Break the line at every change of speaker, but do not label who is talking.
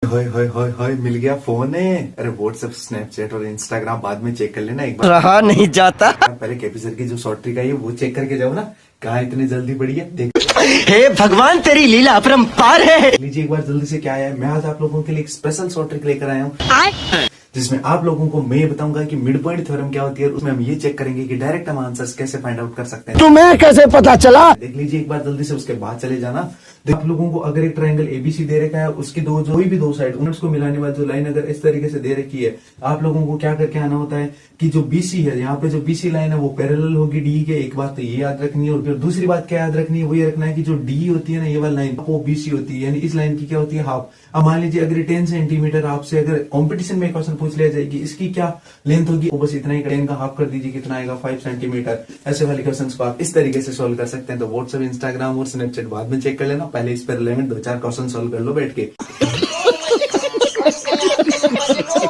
होय होय होय होय मिल गया फोन है। अरे व्हाट्सएप स्नैपचैट और इंस्टाग्राम बाद में चेक कर लेना एक बार।
रहा नहीं जाता।
पहले कैपिसर की जो शॉर्ट ट्रिक आई है वो चेक करके जाओ ना। कहाँ इतनी जल्दी पड़ी है देख
हे भगवान तेरी लीला अपरंपार है।
लीजिए एक बार जल्दी से क्या है। मैं आज आप लोगों के लिए एक स्पेशल शॉर्ट ट्रिक लेकर आया हूँ जिसमें आप लोगों को मैं ये बताऊंगा कि मिड पॉइंट थ्योरम क्या होती है। उसमें हम ये चेक करेंगे कि डायरेक्ट हम आंसर्स कैसे फाइंड आउट कर सकते हैं।
तुम्हें कैसे पता चला?
देख लीजिए एक बार जल्दी से, उसके बाद चले जाना। आप लोगों को अगर एक ट्रायंगल एबीसी दे रखा है, उसकी दो कोई भी दो साइड उसको मिलाने वाली जो लाइन अगर इस तरीके से दे रखी है, आप लोगों को क्या करके आना होता है कि जो बीसी है, यहाँ पे जो बीसी लाइन है वो पैरेलल होगी डी के। एक बात तो ये याद रखनी है। और फिर दूसरी बात क्या याद रखनी है, वो ये रखना है कि जो डी होती है ना, ये वाली लाइन वो बीसी होती है, यानी इस लाइन की क्या होती है, हाफ। अब मान लीजिए अगर 10 सेंटीमीटर आपसे अगर कंपटीशन में क्वेश्चन पूछ लिया जाएगी, इसकी क्या लेंथ होगी, वो बस इतना ही 10 का हाफ कर दीजिए, कितना आएगा 5 सेंटीमीटर। ऐसे वाले क्वेश्चन को आप इस तरीके से सोल्व कर सकते हैं। तो व्हाट्सएप, इंस्टाग्राम और स्नैपचैट बाद में चेक कर लेना, पहले इस पर 11 2-4 क्वेश्चन सोल्व कर लो बैठ के।